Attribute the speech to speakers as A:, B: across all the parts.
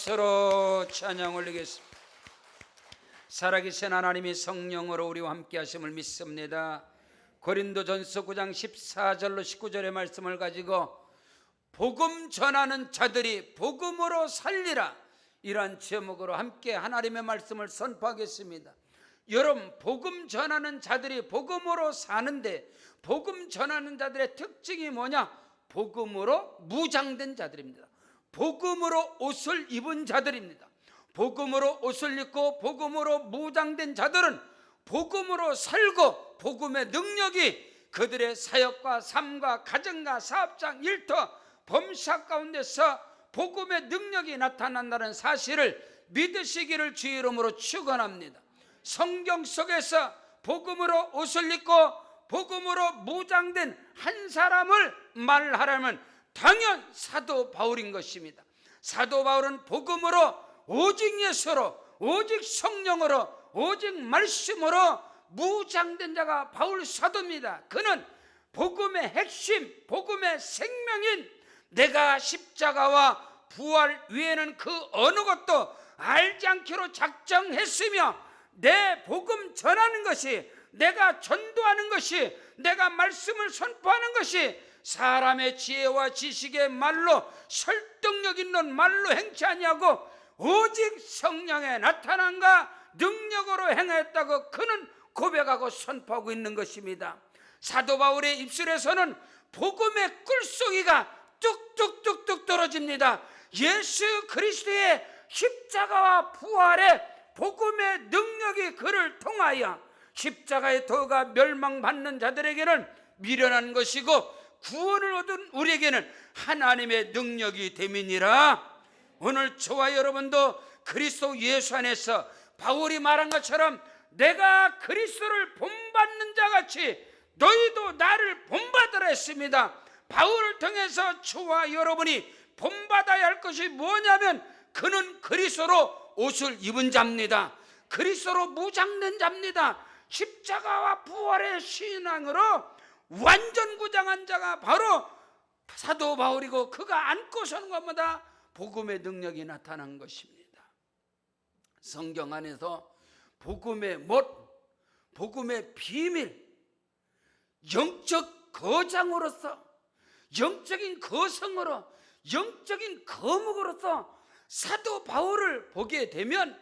A: 박수로 찬양 올리겠습니다. 살아계신 하나님이 성령으로 우리와 함께 하심을 믿습니다. 고린도전서 9장 14절로 19절의 말씀을 가지고 복음 전하는 자들이 복음으로 살리라, 이러한 제목으로 함께 하나님의 말씀을 선포하겠습니다. 여러분, 복음 전하는 자들이 복음으로 사는데 복음 전하는 자들의 특징이 뭐냐? 복음으로 무장된 자들입니다. 복음으로 옷을 입은 자들입니다. 복음으로 옷을 입고 복음으로 무장된 자들은 복음으로 살고 복음의 능력이 그들의 사역과 삶과 가정과 사업장, 일터, 범사 가운데서 복음의 능력이 나타난다는 사실을 믿으시기를 주의 이름으로 축원합니다. 성경 속에서 복음으로 옷을 입고 복음으로 무장된 한 사람을 말하라면 당연 사도 바울인 것입니다. 사도 바울은 복음으로 오직 예수로, 오직 성령으로, 오직 말씀으로 무장된 자가 바울 사도입니다. 그는 복음의 핵심, 복음의 생명인 내가 십자가와 부활 위에는 그 어느 것도 알지 않기로 작정했으며, 내 복음 전하는 것이, 내가 전도하는 것이, 내가 말씀을 선포하는 것이 사람의 지혜와 지식의 말로, 설득력 있는 말로 행치 아니하고 오직 성령의 나타남과 능력으로 행하였다고 그는 고백하고 선포하고 있는 것입니다. 사도 바울의 입술에서는 복음의 꿀송이가 뚝뚝뚝뚝 떨어집니다. 예수 그리스도의 십자가와 부활의 복음의 능력이 그를 통하여 십자가의 도가 멸망받는 자들에게는 미련한 것이고 구원을 얻은 우리에게는 하나님의 능력이 됨이니라. 오늘 저와 여러분도 그리스도 예수 안에서 바울이 말한 것처럼 내가 그리스도를 본받는 자같이 너희도 나를 본받으라 했습니다. 바울을 통해서 저와 여러분이 본받아야 할 것이 뭐냐면 그는 그리스도로 옷을 입은 자입니다. 그리스도로 무장된 자입니다. 십자가와 부활의 신앙으로 완전 구장한 자가 바로 사도 바울이고, 그가 안고 서는 것마다 복음의 능력이 나타난 것입니다. 성경 안에서 복음의 못, 복음의 비밀, 영적 거장으로서, 영적인 거성으로, 영적인 거목으로서 사도 바울을 보게 되면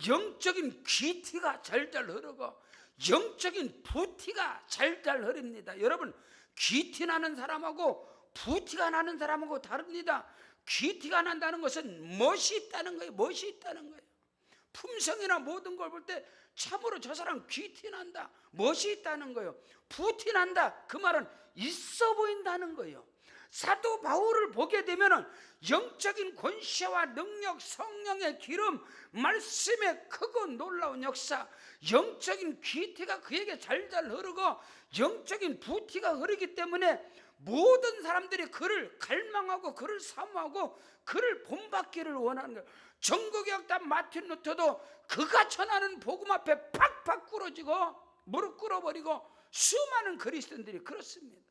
A: 영적인 귀티가 잘잘 흐르고 영적인 부티가 잘잘 흐릅니다. 여러분, 귀티 나는 사람하고 부티가 나는 사람하고 다릅니다. 귀티가 난다는 것은 멋이 있다는 거예요. 멋이 있다는 거예요. 품성이나 모든 걸 볼 때 참으로 저 사람 귀티 난다, 멋이 있다는 거예요. 부티 난다, 그 말은 있어 보인다는 거예요. 사도 바울을 보게 되면 영적인 권세와 능력, 성령의 기름, 말씀의 크고 놀라운 역사, 영적인 귀티가 그에게 잘잘 흐르고 영적인 부티가 흐르기 때문에 모든 사람들이 그를 갈망하고 그를 사모하고 그를 본받기를 원하는 거예요. 전국의 역단 마틴 루터도 그가 전하는 복음 앞에 팍팍 꿇어지고 무릎 꿇어버리고 수많은 그리스도인들이 그렇습니다.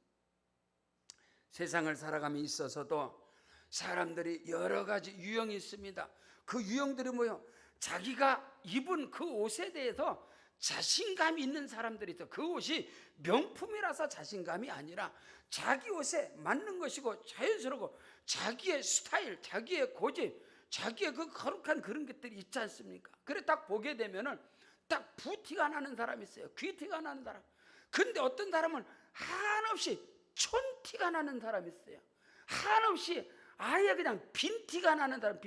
A: 세상을 살아감에 있어서도 사람들이 여러 가지 유형이 있습니다. 그 유형들이 뭐예요? 자기가 입은 그 옷에 대해서 자신감이 있는 사람들이 있어. 그 옷이 명품이라서 자신감이 아니라 자기 옷에 맞는 것이고 자연스럽고 자기의 스타일, 자기의 고집, 자기의 그 거룩한 그런 것들이 있지 않습니까? 그래 딱 보게 되면은 딱 부티가 나는 사람이 있어요. 귀티가 나는 사람. 근데 어떤 사람은 한없이 촌티가 나는 사람이 있어요. 한없이 아예 그냥 빈티가 나는 사람,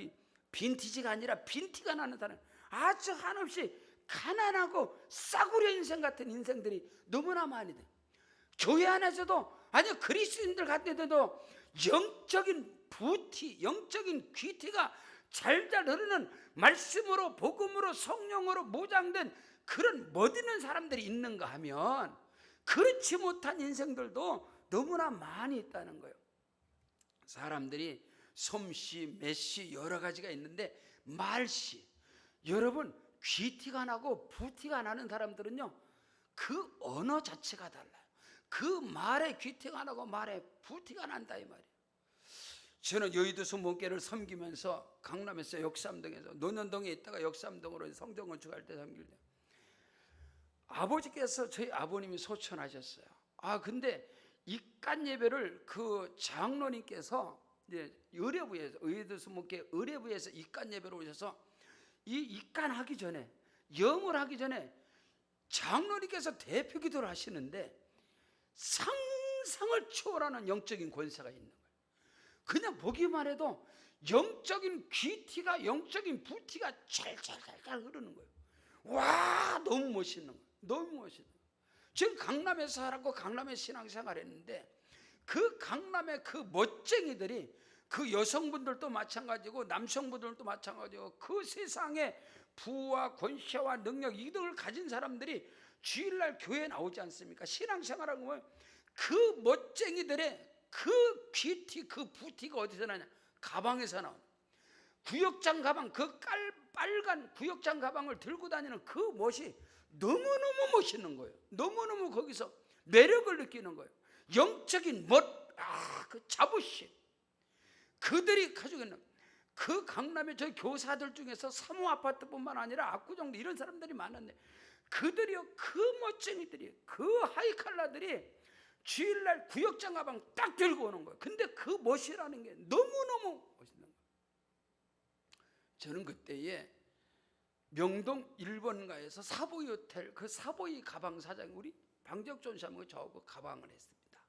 A: 빈티지가 아니라 빈티가 나는 사람, 아주 한없이 가난하고 싸구려 인생 같은 인생들이 너무나 많이 돼. 교회 안에서도, 아니 그리스도인들 같은 데도 영적인 부티, 영적인 귀티가 잘잘 흐르는 말씀으로, 복음으로, 성령으로 무장된 그런 멋있는 사람들이 있는가 하면 그렇지 못한 인생들도 너무나 많이 있다는 거예요. 사람들이 솜씨, 매씨 여러 가지가 있는데 말씨, 여러분 귀티가 나고 부티가 나는 사람들은요 그 언어 자체가 달라요. 그 말에 귀티가 나고 말에 부티가 난다 이 말이에요. 저는 여의도 수목교를 섬기면서 강남에서 역삼동에서 논현동에 있다가 역삼동으로 성전 건축할 때 섬길 때 아버지께서 저희 아버님이 소천하셨어요. 근데 입간 예배를 그 장로님께서 이제 의뢰부에서 여의도 수목교 의뢰부에서 입간 예배로 오셔서 이 입간하기 전에 영을 하기 전에 장로님께서 대표 기도를 하시는데 상상을 초월하는 영적인 권세가 있는 거예요. 그냥 보기만 해도 영적인 귀티가 영적인 부티가 찰찰찰찰 흐르는 거예요. 와, 너무 멋있는 거예요. 너무 멋있는 거예요. 지금 강남에서 살았고 강남에 신앙생활 했는데 그 강남의 그 멋쟁이들이 그 여성분들도 마찬가지고 남성분들도 마찬가지고 그 세상에 부와 권세와 능력 이들을 가진 사람들이 주일날 교회에 나오지 않습니까? 신앙생활하고 보면 그 멋쟁이들의 그 귀티 그 부티가 어디서 나냐? 가방에서 나오는 구역장 가방, 그 빨간 구역장 가방을 들고 다니는 그 멋이 너무너무 멋있는 거예요. 너무너무 거기서 매력을 느끼는 거예요. 영적인 멋, 그 자부심. 그들이 가지고 있는 그 강남의 저 교사들 중에서 사모 아파트뿐만 아니라 압구정도 이런 사람들이 많았는데 그들이요, 그 멋쟁이들이, 그 하이칼라들이 주일날 구역장 가방 딱 들고 오는 거예요. 근데 그 멋이라는 게 너무너무 멋있는 거예요. 저는 그때에 명동 1번가에서 사보이 호텔 그 사보이 가방 사장 우리 방적존 씨하고 저하고 가방을 했습니다.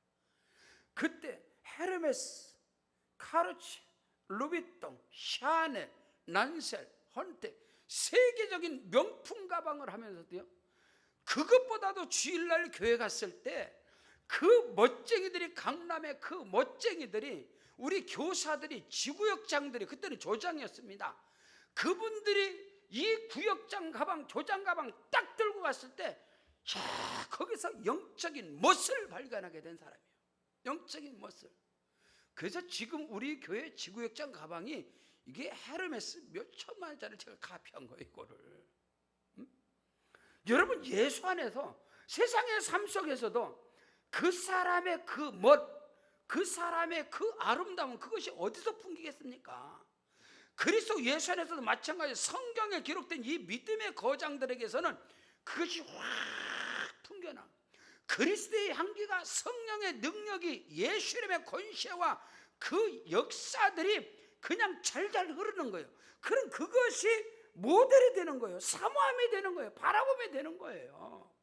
A: 그때 헤르메스, 카르치, 루비통, 샤넬, 난셀, 헌텍 세계적인 명품 가방을 하면서도요, 그것보다도 주일날 교회 갔을 때 그 멋쟁이들이 강남의 그 멋쟁이들이 우리 교사들이 지구역장들이 그때는 조장이었습니다. 그분들이 이 구역장 가방 조장 가방 딱 들고 갔을 때 거기서 영적인 멋을 발견하게 된 사람이에요. 영적인 멋을. 그래서 지금 우리 교회 지구역장 가방이 이게 헤르메스 몇 천만 원짜리 제가 카피한 거예요. 이거를. 여러분, 예수 안에서 세상의 삶 속에서도 그 사람의 그 멋, 그 사람의 그 아름다움 그것이 어디서 풍기겠습니까? 그리스도 예수 안에서도 마찬가지. 성경에 기록된 이 믿음의 거장들에게서는 그것이 확 풍겨나. 그리스도의 향기가, 성령의 능력이, 예수 이름의 권세와 그 역사들이 그냥 잘잘 흐르는 거예요. 그럼 그것이 모델이 되는 거예요. 사모함이 되는 거예요. 바라봄이 되는 거예요.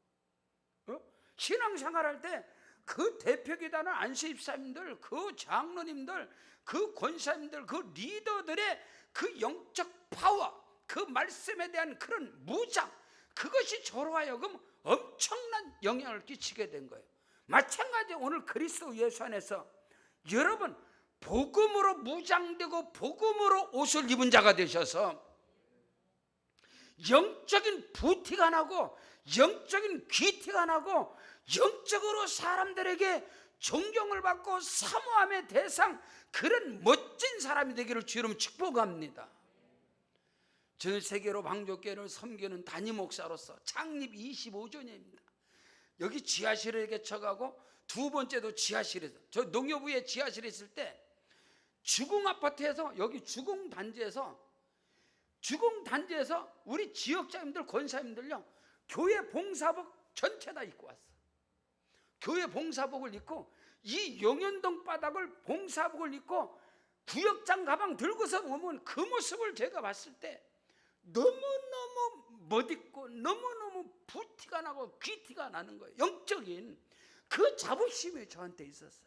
A: 신앙생활할 때 그 대표기단은 안수집사님들, 그 장로님들, 그 권사님들, 그 리더들의 그 영적 파워, 그 말씀에 대한 그런 무장, 그것이 저로 하여금 엄청난 영향을 끼치게 된 거예요. 마찬가지 오늘 그리스도 예수 안에서 여러분 복음으로 무장되고 복음으로 옷을 입은 자가 되셔서 영적인 부티가 나고 영적인 귀티가 나고 영적으로 사람들에게 존경을 받고 사모함의 대상, 그런 멋진 사람이 되기를 주 이름 축복합니다. 전 세계로 방족교회를 섬기는 담임 목사로서 창립 25주년입니다. 여기 지하실에 개척하고 두 번째도 지하실에서, 저 농협부에 지하실에 있을 때 주공아파트에서 여기 주공단지에서 우리 지역장님들 권사님들요 교회 봉사복 전체 다 입고 왔어. 교회 봉사복을 입고 이 용현동 바닥을 봉사복을 입고 구역장 가방 들고서 오면 그 모습을 제가 봤을 때 너무너무 멋있고 너무너무 부티가 나고 귀티가 나는 거예요. 영적인 그 자부심이 저한테 있었어요.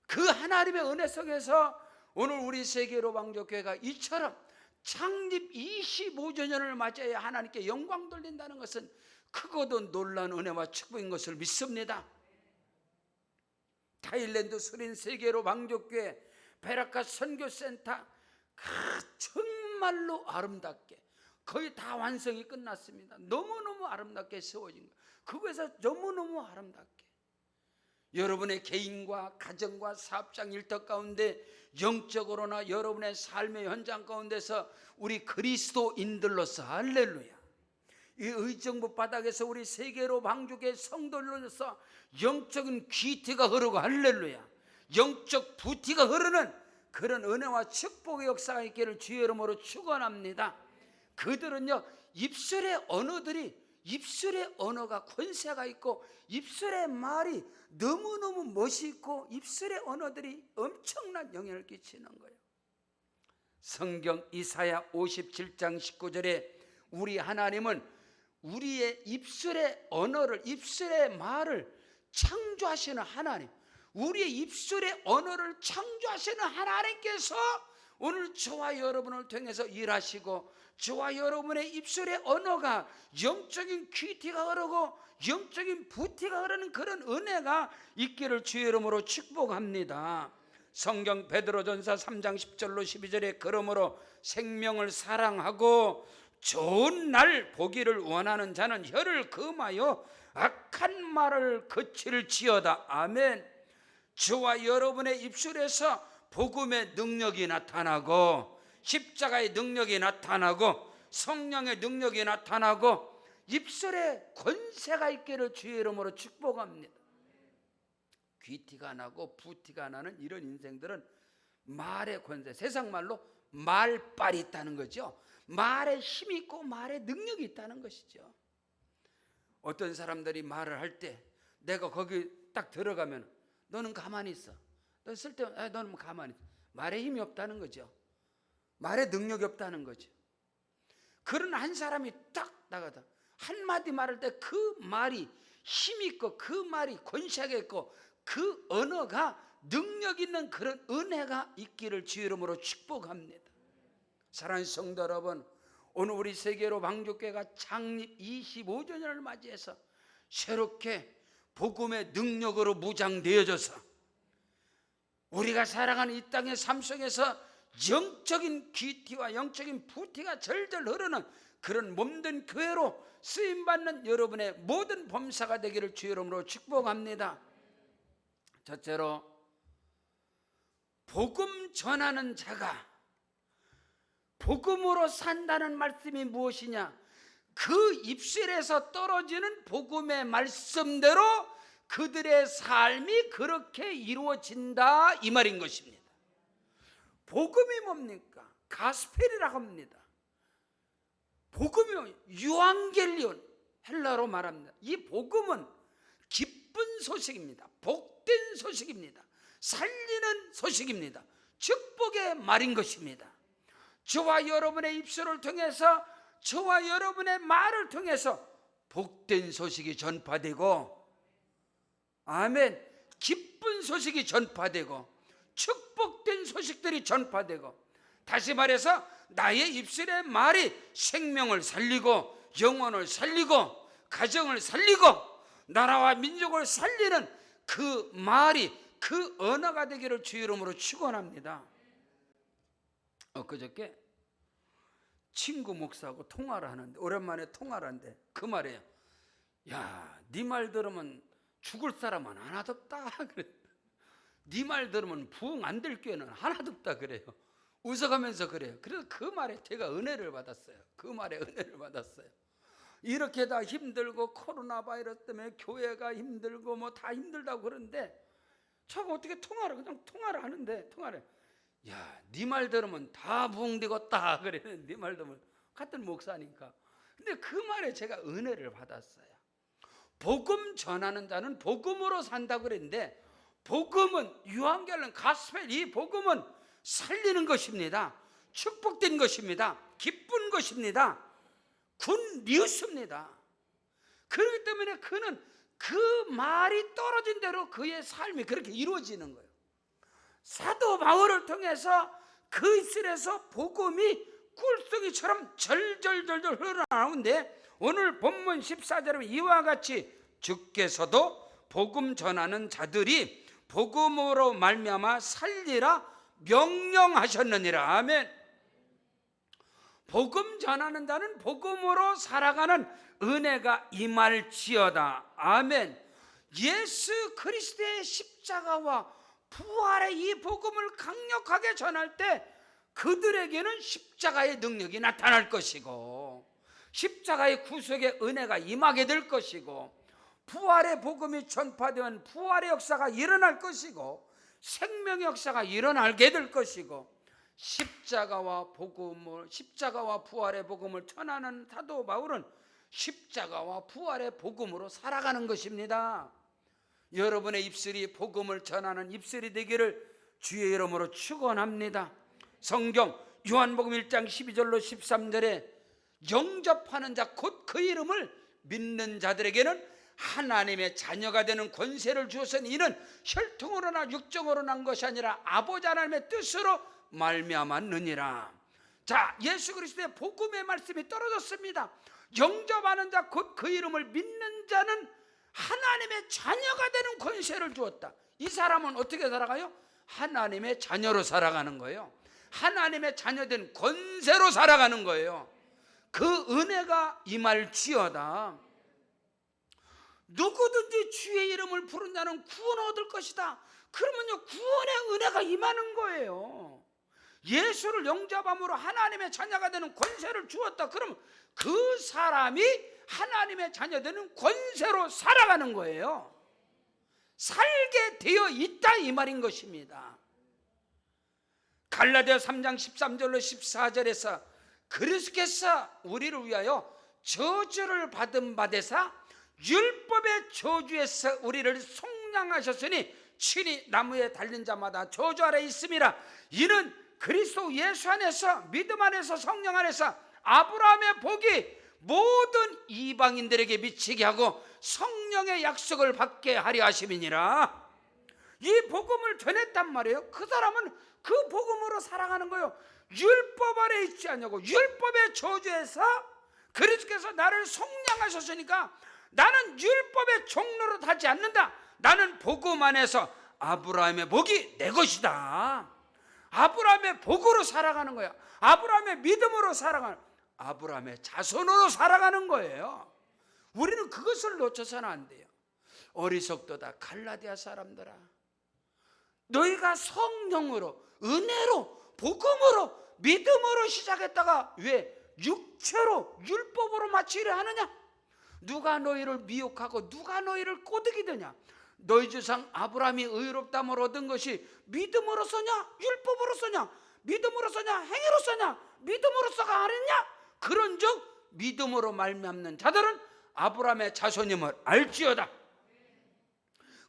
A: 그 하나님의 은혜 속에서 오늘 우리 세계로 방족교회가 이처럼 창립 25주년을 맞이해 하나님께 영광 돌린다는 것은 크고도 놀라운 은혜와 축복인 것을 믿습니다. 타일랜드 수린 세계로 방족교회 베라카 선교센터 정말로 아름답게 거의 다 완성이 끝났습니다. 너무너무 아름답게 세워진 거예요. 그것에서 너무너무 아름답게 여러분의 개인과 가정과 사업장 일터 가운데 영적으로나 여러분의 삶의 현장 가운데서 우리 그리스도인들로서 할렐루야, 이 의정부 바닥에서 우리 세계로 방족의 성도들로서 영적인 귀티가 흐르고 할렐루야, 영적 부티가 흐르는 그런 은혜와 축복의 역사가 있기를 주의 이름으로 축원합니다. 그들은요, 입술의 언어가 권세가 있고, 입술의 말이 너무너무 멋이 있고, 입술의 언어들이 엄청난 영향을 끼치는 거예요. 성경 이사야 57장 19절에 우리 하나님은 우리의 입술의 언어를, 입술의 말을 창조하시는 하나님, 우리의 입술의 언어를 창조하시는 하나님께서 오늘 저와 여러분을 통해서 일하시고, 저와 여러분의 입술의 언어가 영적인 퀴티가 흐르고 영적인 부티가 흐르는 그런 은혜가 있기를 주의 이름으로 축복합니다. 성경 베드로전서 3장 10절로 12절에 그러므로 생명을 사랑하고 좋은 날 보기를 원하는 자는 혀를 금하여 악한 말을 거칠지어다. 아멘. 저와 여러분의 입술에서 복음의 능력이 나타나고, 십자가의 능력이 나타나고, 성령의 능력이 나타나고, 입술에 권세가 있기를 주의 이름으로 축복합니다. 귀티가 나고 부티가 나는 이런 인생들은 말의 권세, 세상 말로 말빨이 있다는 거죠. 말에 힘이 있고 말에 능력이 있다는 것이죠. 어떤 사람들이 말을 할 때 내가 거기 딱 들어가면 너는 가만히 있어, 너 쓸데없는, 너는 가만히 있어. 말에 힘이 없다는 거죠. 말에 능력이 없다는 거죠. 그런 한 사람이 딱 나가다 한마디 말할 때 그 말이 힘이 있고, 그 말이 권세가 있고, 그 언어가 능력 있는 그런 은혜가 있기를 주의 이름으로 축복합니다. 사랑하는 성도 여러분, 오늘 우리 세계로 방주교회가 창립 25주년을 맞이해서 새롭게 복음의 능력으로 무장되어져서 우리가 살아가는 이 땅의 삶 속에서 영적인 귀티와 영적인 부티가 절절 흐르는 그런 몸된 교회로 쓰임받는 여러분의 모든 범사가 되기를 주의 이름으로 축복합니다. 첫째로, 복음 전하는 자가 복음으로 산다는 말씀이 무엇이냐? 그 입술에서 떨어지는 복음의 말씀대로 그들의 삶이 그렇게 이루어진다, 이 말인 것입니다. 복음이 뭡니까? 가스펠이라고 합니다. 복음이 유앙겔리온, 헬라로 말합니다. 이 복음은 기쁜 소식입니다. 복된 소식입니다. 살리는 소식입니다. 축복의 말인 것입니다. 저와 여러분의 입술을 통해서, 저와 여러분의 말을 통해서 복된 소식이 전파되고, 아멘, 기쁜 소식이 전파되고, 축복된 소식들이 전파되고, 다시 말해서 나의 입술의 말이 생명을 살리고 영혼을 살리고 가정을 살리고 나라와 민족을 살리는 그 말이, 그 언어가 되기를 주의 이름으로 축원합니다. 엊그저께 친구 목사하고 통화를 하는데, 오랜만에 통화를 하는데 그 말이에요. 야, 네 말 들으면 죽을 사람은 하나도 없다 그래. 네 말 들으면 부흥 안 될 교회는 하나도 없다 그래요. 웃어가면서 그래요. 그래서 그 말에 제가 은혜를 받았어요. 그 말에 은혜를 받았어요. 이렇게 다 힘들고 코로나 바이러스 때문에 교회가 힘들고 뭐 다 힘들다고 그러는데 저가 어떻게 그냥 통화를 하는데, 통화를, 야, 네 말 들으면 다 부흥되겠다 그래. 네 말 들으면, 같은 목사니까. 근데 그 말에 제가 은혜를 받았어요. 복음 전하는 자는 복음으로 산다고 그랬는데, 복음은 유앙겔은 가스펠, 이 복음은 살리는 것입니다. 축복된 것입니다. 기쁜 것입니다. 굿 뉴스입니다. 그렇기 때문에 그는 그 말이 떨어진 대로 그의 삶이 그렇게 이루어지는 거예요. 사도 바울을 통해서 그 입술에서 복음이 꿀송이처럼 절절절절 흘러나오는데, 오늘 본문 14절에 이와 같이 주께서도 복음 전하는 자들이 복음으로 말미암아 살리라 명령하셨느니라. 아멘. 복음 전하는 자는 복음으로 살아가는 은혜가 임할지어다. 아멘. 예수 그리스도의 십자가와 부활의 이 복음을 강력하게 전할 때 그들에게는 십자가의 능력이 나타날 것이고, 십자가의 구속의 은혜가 임하게 될 것이고, 부활의 복음이 전파되면 부활의 역사가 일어날 것이고, 생명의 역사가 일어나게 될 것이고, 십자가와 부활의 복음을 전하는 사도 바울은 십자가와 부활의 복음으로 살아가는 것입니다. 여러분의 입술이 복음을 전하는 입술이 되기를 주의 이름으로 축원합니다. 성경 요한복음 1장 12절로 13절에 영접하는 자 곧 그 이름을 믿는 자들에게는 하나님의 자녀가 되는 권세를 주었으니 이는 혈통으로나 육정으로 난 것이 아니라 아버지 하나님의 뜻으로 말미암았느니라. 자, 예수 그리스도의 복음의 말씀이 떨어졌습니다. 영접하는 자 곧 그 이름을 믿는 자는 하나님의 자녀가 되는 권세를 주었다. 이 사람은 어떻게 살아가요? 하나님의 자녀로 살아가는 거예요. 하나님의 자녀된 권세로 살아가는 거예요. 그 은혜가 임할지어다. 누구든지 주의 이름을 부른 자는 구원 얻을 것이다. 그러면요, 구원의 은혜가 임하는 거예요. 예수를 영접함으로 하나님의 자녀가 되는 권세를 주었다. 그러면 그 사람이 하나님의 자녀 되는 권세로 살아가는 거예요. 살게 되어 있다 이 말인 것입니다. 갈라디아 3장 13절로 14절에서 그리스도께서 우리를 위하여 저주를 받은 바 되사 율법의 저주에서 우리를 속량하셨으니 친히 나무에 달린 자마다 저주 아래 있음이라. 이는 그리스도 예수 안에서 믿음 안에서 성령 안에서 아브라함의 복이 모든 이방인들에게 미치게 하고 성령의 약속을 받게 하려 하심이니라. 이 복음을 전했단 말이에요. 그 사람은 그 복음으로 살아가는 거예요. 율법 아래 있지 않냐고. 율법의 저주에서 그리스도께서 나를 속량하셨으니까 나는 율법의 종로로 타지 않는다. 나는 복음 안에서 아브라함의 복이 내 것이다. 아브라함의 복으로 살아가는 거야. 아브라함의 믿음으로 살아가는, 아브라함의 자손으로 살아가는 거예요. 우리는 그것을 놓쳐서는 안 돼요. 어리석도다 갈라디아 사람들아, 너희가 성령으로 은혜로 복음으로 믿음으로 시작했다가 왜 육체로 율법으로 마치려 하느냐? 누가 너희를 미혹하고 누가 너희를 꼬드기느냐? 너희 조상 아브라함이 의롭다함을 얻은 것이 믿음으로서냐 율법으로서냐? 믿음으로서냐 행위로서냐? 믿음으로서가 아니냐? 그런즉 믿음으로 말미암는 자들은 아브라함의 자손임을 알지어다.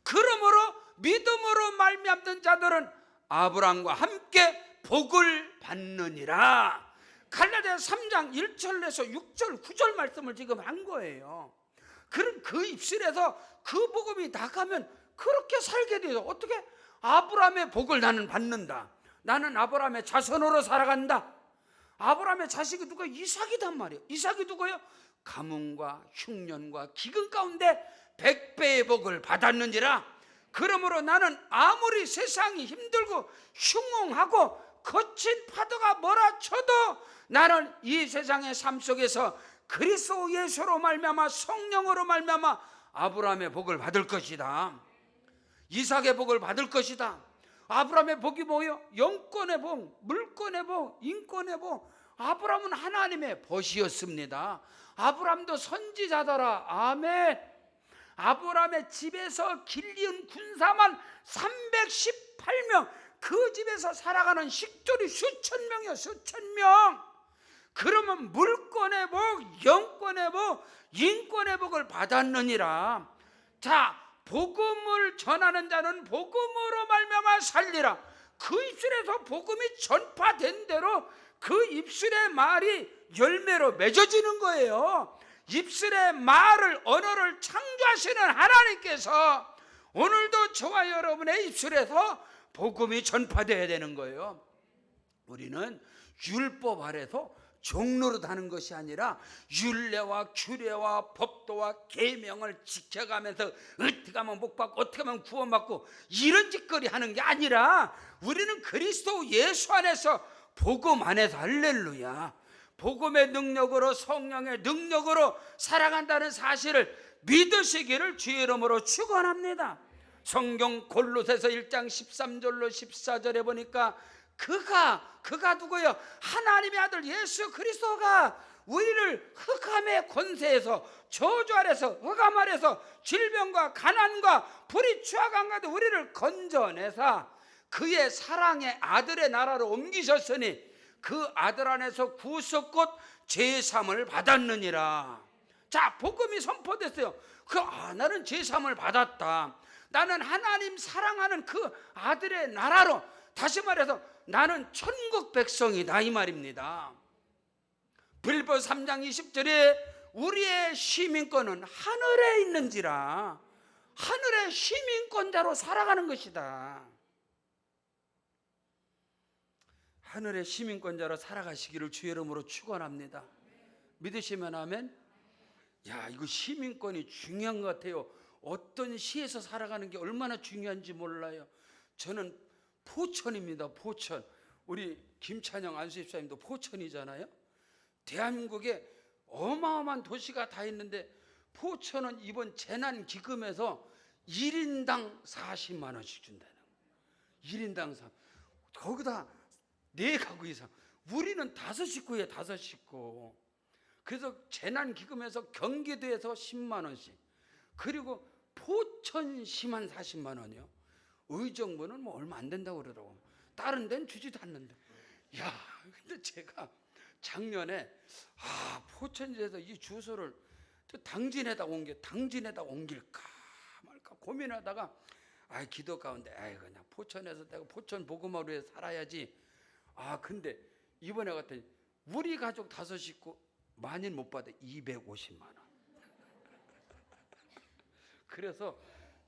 A: 그러므로 믿음으로 말미암는 자들은 아브라함과 함께 복을 받느니라. 갈라디아 3장 1절에서 6절 9절 말씀을 지금 한 거예요. 그럼 그 입술에서 그 복음이 나가면 그렇게 살게 돼요. 어떻게? 아브라함의 복을 나는 받는다. 나는 아브라함의 자손으로 살아간다. 아브라함의 자식이 누가? 이삭이단 말이에요. 이삭이 누구예요? 가뭄과 흉년과 기근 가운데 100배의 복을 받았는지라. 그러므로 나는 아무리 세상이 힘들고 흉흉하고 거친 파도가 몰아쳐도 나는 이 세상의 삶 속에서 그리스도 예수로 말미암아 성령으로 말미암아 아브라함의 복을 받을 것이다. 이삭의 복을 받을 것이다. 아브라함의 복이 뭐예요? 영권의 복, 물권의 복, 인권의 복. 아브라함은 하나님의 벗이었습니다. 아브라함도 선지자더라. 아멘. 아브라함의 집에서 길리은 군사만 318명, 그 집에서 살아가는 식졸이 수천 명이요, 수천 명. 그러면 물권의 복, 영권의 복, 인권의 복을 받았느니라. 자, 복음을 전하는 자는 복음으로 말미암아 살리라. 그 입술에서 복음이 전파된 대로 그 입술의 말이 열매로 맺어지는 거예요. 입술의 말을, 언어를 창조하시는 하나님께서 오늘도 저와 여러분의 입술에서 복음이 전파되어야 되는 거예요. 우리는 율법 아래서 종로로 다는 것이 아니라 율례와 규례와 법도와 계명을 지켜가면서 어떻게 하면 복받고 어떻게 하면 구원받고 이런 짓거리 하는 게 아니라 우리는 그리스도 예수 안에서 복음 안에서, 할렐루야, 복음의 능력으로 성령의 능력으로 살아간다는 사실을 믿으시기를 주의 이름으로 축원합니다. 성경 골로새서 1장 13절로 14절에 보니까 그가 누구예요? 하나님의 아들 예수 그리스도가 우리를 흑암의 권세에서, 저주 아래서, 흑암 아래서 질병과 가난과 불의 추악 가운데 우리를 건져내사 그의 사랑의 아들의 나라로 옮기셨으니 그 아들 안에서 구속곧 제삼을 받았느니라. 자, 복음이 선포됐어요. 나는 제삼을 받았다. 나는 하나님 사랑하는 그 아들의 나라로, 다시 말해서 나는 천국 백성이다 이 말입니다. 빌립보 3장 20절에 우리의 시민권은 하늘에 있는지라, 하늘의 시민권자로 살아가는 것이다. 하늘의 시민권자로 살아가시기를 주의 이름으로 축원합니다. 믿으시면 아멘. 야, 이거 시민권이 중요한 것 같아요. 어떤 시에서 살아가는 게 얼마나 중요한지 몰라요. 저는 포천입니다. 포천. 우리 김찬영 안수집사님도 포천이잖아요. 대한민국에 어마어마한 도시가 다 있는데 포천은 이번 재난기금에서 1인당 40만 원씩 준다는 거예요. 1인당 4. 거기다 4가구 이상. 우리는 5식구에 5식구. 그래서 재난기금에서 경기도에서 10만 원씩, 그리고 포천시만 40만 원이요. 의정부는 뭐 얼마 안 된다고 그러더라고. 다른 데는 주지도 않는데. 야, 근데 제가 작년에 포천시에서 이 주소를 당진에다 옮길까 말까 고민하다가 기도 가운데 그냥 포천에서 내가 포천 복음화로에 살아야지. 근데 이번에 갔더니 우리 가족 5식구 많이는 못 받아. 250만 원. 그래서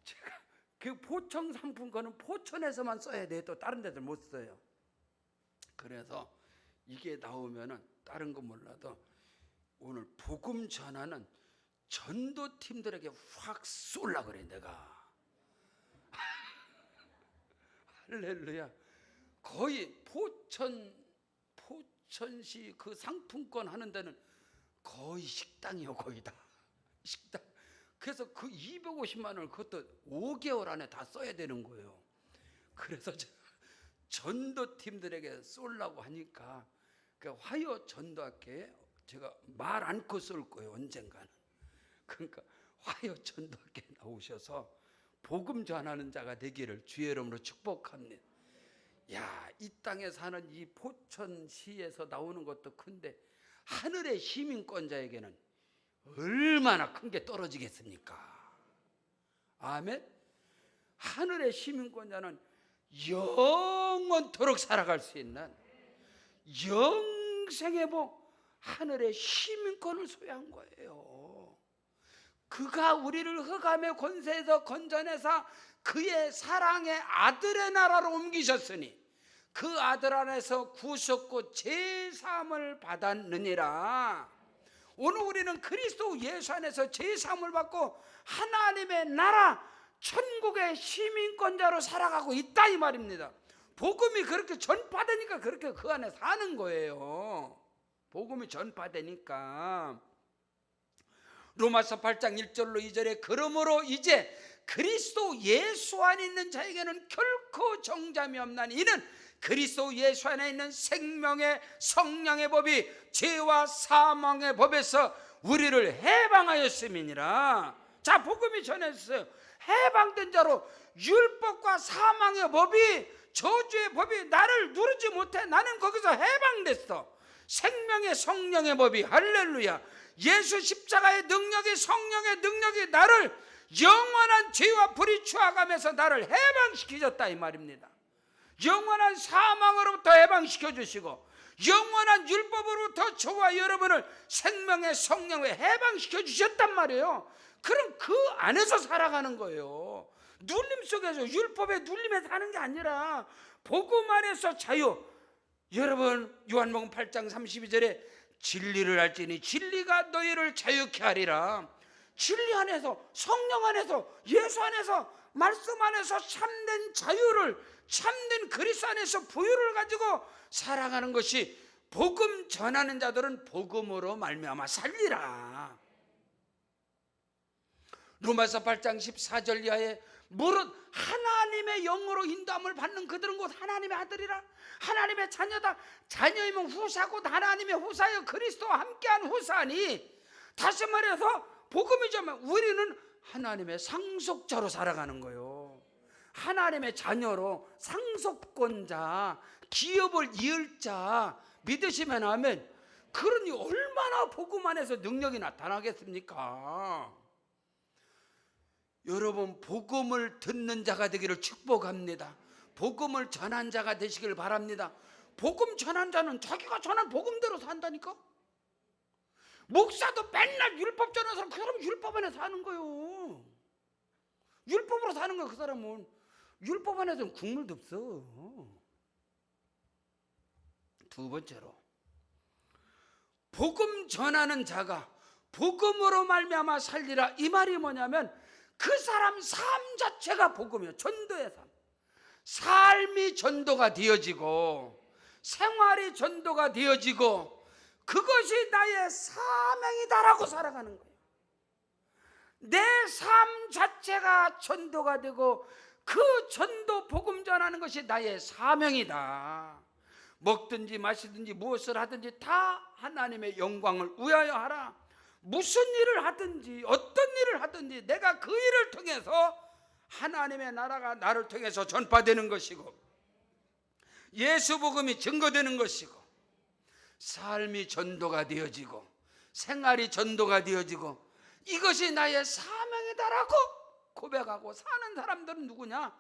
A: 제가 그 포천 상품권은 포천에서만 써야 돼. 또 다른 데들 못 써요. 그래서 이게 나오면은 다른 건 몰라도 오늘 복음 전하는 전도팀들에게 확 쏠라 그래 내가. 할렐루야. 거의 포천시 그 상품권 하는 데는 거의 식당이요. 거의 다 식당. 그래서 그 250만 원을 그것도 5개월 안에 다 써야 되는 거예요. 그래서 제가 전도팀들에게 쏠라고 하니까 그 화요 전도학교에 제가 말 않고 쏠 거예요. 언젠가는. 그러니까 화요 전도학교에 나오셔서 복음 전하는 자가 되기를 주의 이름으로 축복합니다. 야, 이 땅에 사는 이 포천시에서 나오는 것도 큰데 하늘의 시민권자에게는 얼마나 큰 게 떨어지겠습니까? 아멘. 하늘의 시민권자는 영원토록 살아갈 수 있는 영생의 복, 하늘의 시민권을 소유한 거예요. 그가 우리를 흑암의 권세에서 건져내사 그의 사랑의 아들의 나라로 옮기셨으니 그 아들 안에서 구속고 제사함을 받았느니라. 오늘 우리는 그리스도 예수 안에서 제사함을 받고 하나님의 나라 천국의 시민권자로 살아가고 있다 이 말입니다. 복음이 그렇게 전파되니까 그렇게 그 안에 사는 거예요. 복음이 전파되니까. 로마서 8장 1절로 2절에 그러므로 이제 그리스도 예수 안에 있는 자에게는 결코 정잠이 없나니 이는 그리스도 예수 안에 있는 생명의 성령의 법이 죄와 사망의 법에서 우리를 해방하였음이니라. 자, 복음이 전했어요. 해방된 자로 율법과 사망의 법이, 저주의 법이 나를 누르지 못해. 나는 거기서 해방됐어. 생명의 성령의 법이, 할렐루야, 예수 십자가의 능력이, 성령의 능력이 나를 영원한 죄와 불의 추악함에서 나를 해방시키셨다 이 말입니다. 영원한 사망으로부터 해방시켜 주시고 영원한 율법으로부터 저와 여러분을 생명의 성령에 해방시켜 주셨단 말이에요. 그럼 그 안에서 살아가는 거예요. 눌림 속에서, 율법의 눌림에 사는 게 아니라 복음 안에서 자유. 여러분, 요한복음 8장 32절에 진리를 알지니 진리가 너희를 자유케 하리라. 진리 안에서, 성령 안에서, 예수 안에서, 말씀 안에서 참된 자유를, 참된 그리스도 안에서 부유를 가지고 살아가는 것이 복음 전하는 자들은 복음으로 말미암아 살리라. 로마서 8장 14절 이하에 무릇 하나님의 영으로 인도함을 받는 그들은 곧 하나님의 아들이라. 하나님의 자녀다. 자녀이면 후사 곧 하나님의 후사여 그리스도와 함께한 후사니. 다시 말해서 복음이지만 우리는 하나님의 상속자로 살아가는 거예요. 하나님의 자녀로 상속권자, 기업을 이을 자 믿으시면 아멘. 그러니 얼마나 복음 안에서 능력이 나타나겠습니까? 여러분, 복음을 듣는 자가 되기를 축복합니다. 복음을 전한 자가 되시길 바랍니다. 복음 전한 자는 자기가 전한 복음대로 산다니까. 목사도 맨날 율법 전해서 그 사람은 율법 안에 사는 거예요. 율법으로 사는 거야. 그 사람은 율법 안에서는 국물도 없어. 두 번째로, 복음 전하는 자가 복음으로 말미암아 살리라. 이 말이 뭐냐면 그 사람 삶 자체가 복음이에요. 전도의 삶. 삶이 전도가 되어지고 생활이 전도가 되어지고 그것이 나의 사명이다라고 살아가는 거예요. 내 삶 자체가 전도가 되고 그 전도 복음 전하는 것이 나의 사명이다. 먹든지 마시든지 무엇을 하든지 다 하나님의 영광을 위하여 하라. 무슨 일을 하든지 어떤 일을 하든지 내가 그 일을 통해서 하나님의 나라가 나를 통해서 전파되는 것이고 예수 복음이 증거되는 것이고 삶이 전도가 되어지고 생활이 전도가 되어지고 이것이 나의 사명이다라고 고백하고 사는 사람들은 누구냐?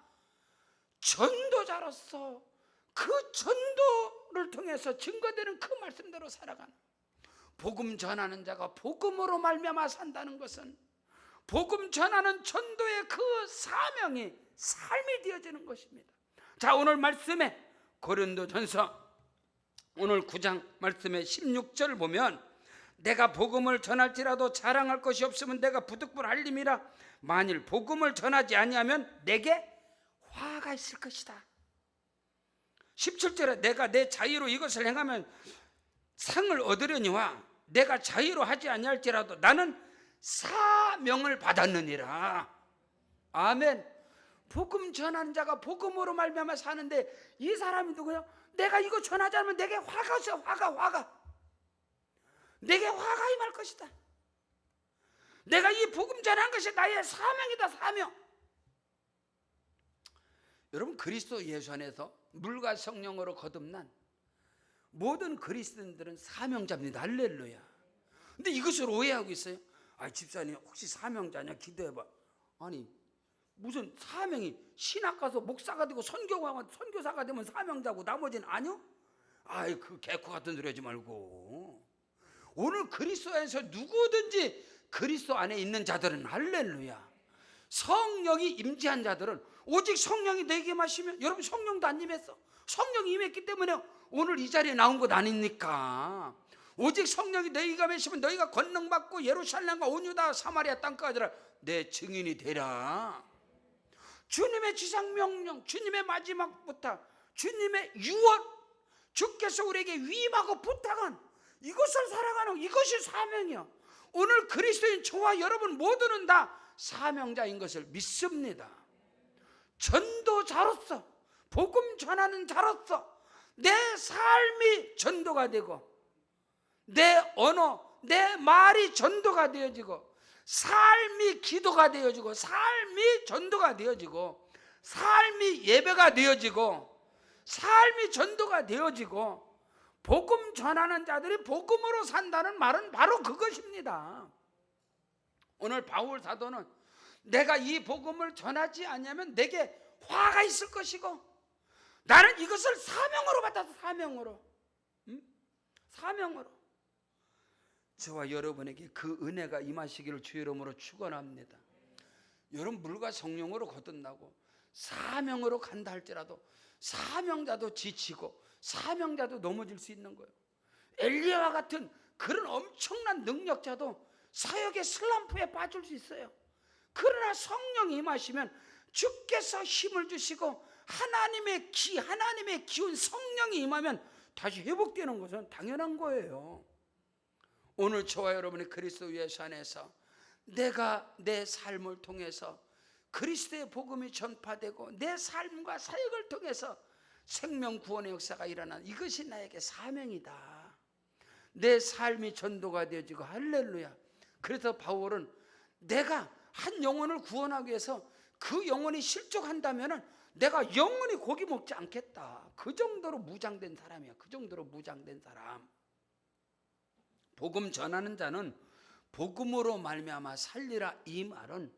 A: 전도자로서 그 전도를 통해서 증거되는 그 말씀대로 살아가는, 복음 전하는 자가 복음으로 말미암아 산다는 것은 복음 전하는 전도의 그 사명이 삶이 되어지는 것입니다. 자, 오늘 말씀에 고린도전서 오늘 9장 말씀에 16절 보면 내가 복음을 전할지라도 자랑할 것이 없으면 내가 부득불할림이라. 만일 복음을 전하지 아니하면 내게 화가 있을 것이다. 17절에 내가 내 자유로 이것을 행하면 상을 얻으려니와 내가 자유로 하지 아니할지라도 나는 사명을 받았느니라. 아멘. 복음 전하는 자가 복음으로 말미암아 사는데 이 사람이 누구야? 내가 이거 전하지 않으면 내게 화가 있어. 화가 내게 화가 임할 것이다. 내가 이 복음 전한 것이 나의 사명이다. 사명. 여러분, 그리스도 예수 안에서 물과 성령으로 거듭난 모든 그리스도인들은 사명자입니다. 할렐루야. 근데 이것을 오해하고 있어요. 집사님 혹시 사명자냐? 기도해봐. 아니, 무슨 사명이 신학 가서 목사가 되고 선교사가 되면 사명자고 나머지는 아니요? 그 개코 같은 소리 하지 말고 오늘 그리스도 안에서 누구든지 그리스도 안에 있는 자들은 할렐루야. 성령이 임재한 자들은 오직 성령이 내게 마시면, 여러분 성령도 안 임했어. 성령이 임했기 때문에 오늘 이 자리에 나온 것 아닙니까? 오직 성령이 너희가 마시면 너희가 권능받고 예루살렘과 온 유다 사마리아 땅까지 내 증인이 되라. 주님의 지상명령, 주님의 마지막 부탁, 주님의 유언, 주께서 우리에게 위임하고 부탁한 이것을 살아가는 이것이 사명이야. 오늘 그리스도인 저와 여러분 모두는 다 사명자인 것을 믿습니다. 전도자로서, 복음 전하는 자로서 내 삶이 전도가 되고 내 언어, 내 말이 전도가 되어지고 삶이 기도가 되어지고 삶이 전도가 되어지고 삶이 예배가 되어지고 삶이 전도가 되어지고 복음 전하는 자들이 복음으로 산다는 말은 바로 그것입니다. 오늘 바울 사도는 내가 이 복음을 전하지 않으면 내게 화가 있을 것이고 나는 이것을 사명으로 받아서 사명으로 저와 여러분에게 그 은혜가 임하시기를 주의 이름으로 축원합니다. 여러분, 물과 성령으로 거듭나고 사명으로 간다 할지라도 사명자도 지치고 사명자도 넘어질 수 있는 거예요. 엘리야와 같은 그런 엄청난 능력자도 사역의 슬럼프에 빠질 수 있어요. 그러나 성령이 임하시면 주께서 힘을 주시고 하나님의 기운 성령이 임하면 다시 회복되는 것은 당연한 거예요. 오늘 저와 여러분의 그리스도 예수 안에서 내가 내 삶을 통해서 그리스도의 복음이 전파되고 내 삶과 사역을 통해서 생명 구원의 역사가 일어나는 이것이 나에게 사명이다. 내 삶이 전도가 되어지고 할렐루야. 그래서 바울은 내가 한 영혼을 구원하기 위해서 그 영혼이 실족한다면은 내가 영원히 고기 먹지 않겠다. 그 정도로 무장된 사람이야. 그 정도로 무장된 사람. 복음 전하는 자는 복음으로 말미암아 살리라, 이 말은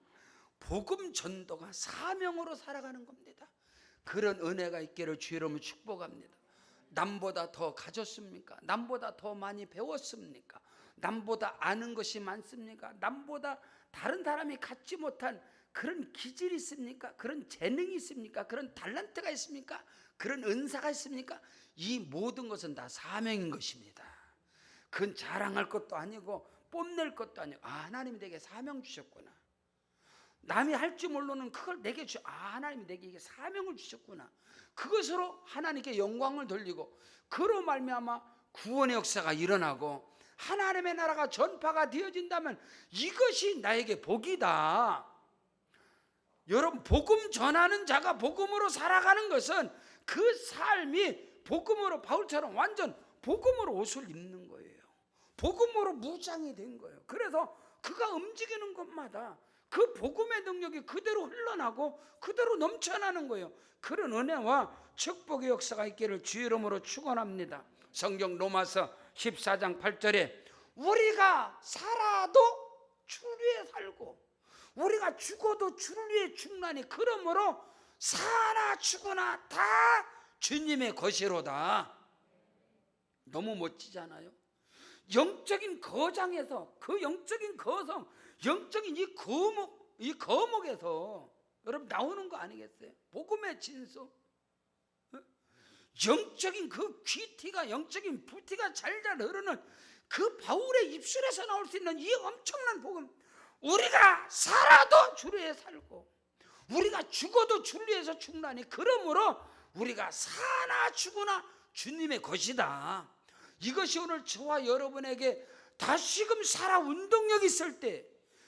A: 복음 전도가 사명으로 살아가는 겁니다. 그런 은혜가 있기를 주의 이름으로 축복합니다. 남보다 더 가졌습니까? 남보다 더 많이 배웠습니까? 남보다 아는 것이 많습니까? 남보다 다른 사람이 갖지 못한 그런 기질이 있습니까? 그런 재능이 있습니까? 그런 달란트가 있습니까? 그런 은사가 있습니까? 이 모든 것은 다 사명인 것입니다. 그건 자랑할 것도 아니고 뽐낼 것도 아니고, 하나님이 내게 사명 주셨구나. 남이 할 줄 모르는 그걸 내게 하나님이 내게 이게 사명을 주셨구나. 그것으로 하나님께 영광을 돌리고, 그로 말미암아 구원의 역사가 일어나고 하나님의 나라가 전파가 되어진다면 이것이 나에게 복이다. 여러분, 복음 전하는 자가 복음으로 살아가는 것은 그 삶이 복음으로, 바울처럼 완전 복음으로 옷을 입는 거예요. 복음으로 무장이 된 거예요. 그래서 그가 움직이는 곳마다 그 복음의 능력이 그대로 흘러나고 그대로 넘쳐나는 거예요. 그런 은혜와 축복의 역사가 있기를 주의 이름으로 축원합니다. 성경 로마서 14장 8절에 우리가 살아도 주를 위해 살고 우리가 죽어도 주를 위해 죽나니 그러므로 사나 죽으나 다 주님의 것이로다. 너무 멋지잖아요. 영적인 거장에서, 그 영적인 거성, 영적인 이 거목에서 여러분 나오는 거 아니겠어요? 복음의 진수, 영적인 그 귀티가, 영적인 부티가 잘잘 흐르는 그 바울의 입술에서 나올 수 있는 이 엄청난 복음. 우리가 살아도 주를 위해 살고 우리가 죽어도 주를 위해서 죽나니 그러므로 우리가 사나 죽으나 주님의 것이다. 이것이 오늘 저와 여러분에게 다시금 살아 운동력이 있을 때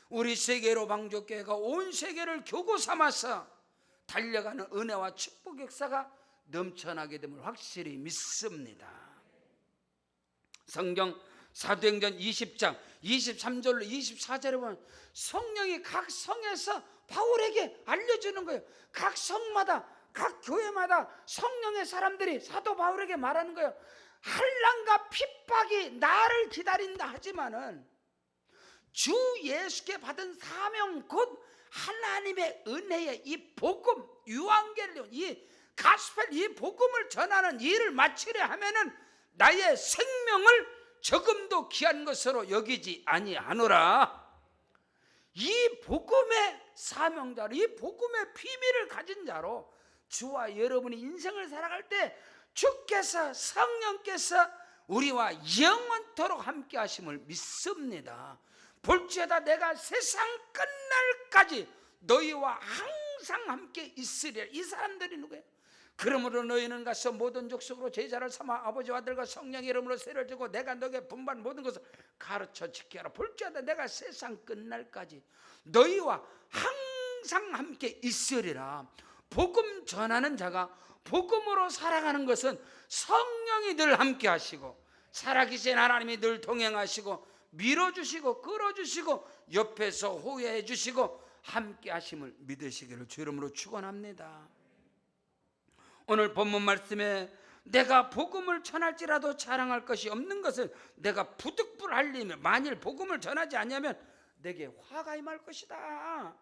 A: 우리 세계로 방족교회가 온 세계를 교구 삼아서 달려가는 은혜와 축복 역사가 넘쳐나게 됨을 확실히 믿습니다. 성경 사도행전 20장 23절로 24절에 보면 성령이 각 성에서 바울에게 알려주는 거예요. 각 성마다, 각 교회마다 성령의 사람들이 사도 바울에게 말하는 거예요. 환난과 핍박이 나를 기다린다 하지만은 주 예수께 받은 사명 곧 하나님의 은혜의 이 복음, 유앙겔리온, 이 가스펠, 이 복음을 전하는 일을 마치려 하면은 나의 생명을 조금도 귀한 것으로 여기지 아니하노라. 이 복음의 사명자로, 이 복음의 비밀을 가진 자로 주와 여러분이 인생을 살아갈 때 주께서, 성령께서 우리와 영원토록 함께 하심을 믿습니다. 볼지어다 내가 세상 끝날까지 너희와 항상 함께 있으리라. 이 사람들이 누구예요? 그러므로 너희는 가서 모든 족속으로 제자를 삼아 아버지와 아들과 성령의 이름으로 세를 주고 내가 너에게 분반 모든 것을 가르쳐 지키라. 볼지어다 내가 세상 끝날까지 너희와 항상 함께 있으리라. 복음 전하는 자가 복음으로 살아가는 것은 성령이 늘 함께 하시고 살아계신 하나님이 늘 동행하시고 밀어주시고 끌어주시고 옆에서 호해해 주시고 함께 하심을 믿으시기를 주 이름으로 축원합니다. 오늘 본문 말씀에 내가 복음을 전할지라도 자랑할 것이 없는 것은 내가 부득불할리면 만일 복음을 전하지 않으면 내게 화가 임할 것이다.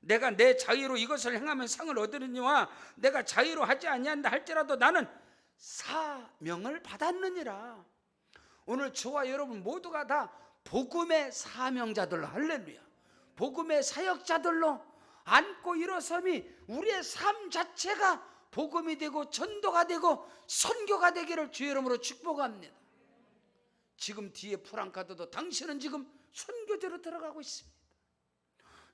A: 내가 내 자유로 이것을 행하면 상을 얻으느니와 내가 자유로 하지 아니한다 할지라도 나는 사명을 받았느니라. 오늘 저와 여러분 모두가 다 복음의 사명자들로, 할렐루야, 복음의 사역자들로 안고 일어섬이 우리의 삶 자체가 복음이 되고 전도가 되고 선교가 되기를 주의 이름으로 축복합니다. 지금 뒤에 프랑카드도 당신은 지금 선교제로 들어가고 있습니다.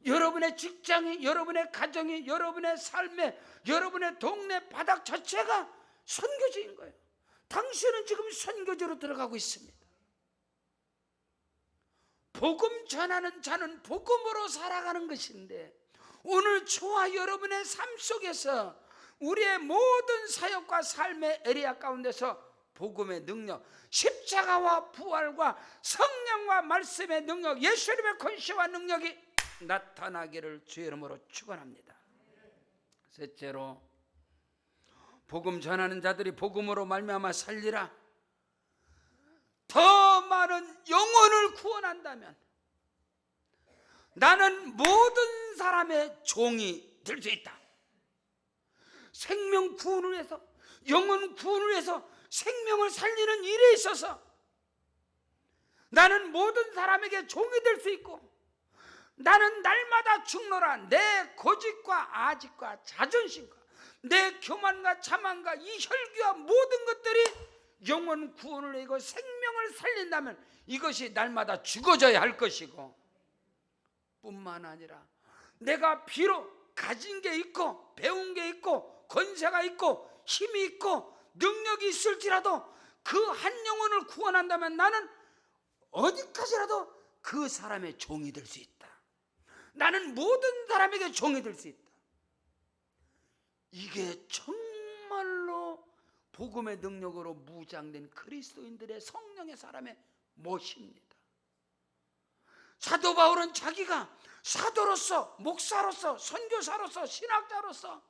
A: 여러분의 직장이, 여러분의 가정이, 여러분의 삶에, 여러분의 동네 바닥 자체가 선교지인 거예요. 당신은 지금 선교제로 들어가고 있습니다. 복음 전하는 자는 복음으로 살아가는 것인데 오늘 저와 여러분의 삶 속에서 우리의 모든 사역과 삶의 에리아 가운데서 복음의 능력, 십자가와 부활과 성령과 말씀의 능력, 예수님의 권세와 능력이 나타나기를 주의 이름으로 축원합니다. 셋째로, 복음 전하는 자들이 복음으로 말미암아 살리라. 더 많은 영혼을 구원한다면 나는 모든 사람의 종이 될 수 있다. 생명 구원을 위해서, 영혼 구원을 위해서 생명을 살리는 일에 있어서 나는 모든 사람에게 종이 될 수 있고, 나는 날마다 죽노라 내 고집과 아집과 자존심과 내 교만과 자만과 이 혈기와 모든 것들이 영혼 구원을 이고 생명을 살린다면 이것이 날마다 죽어져야 할 것이고, 뿐만 아니라 내가 비록 가진 게 있고 배운 게 있고 권세가 있고 힘이 있고 능력이 있을지라도 그 한 영혼을 구원한다면 나는 어디까지라도 그 사람의 종이 될 수 있다. 나는 모든 사람에게 종이 될 수 있다. 이게 정말로 복음의 능력으로 무장된 그리스도인들의 성령의 사람의 멋입니다. 사도 바울은 자기가 사도로서, 목사로서, 선교사로서, 신학자로서,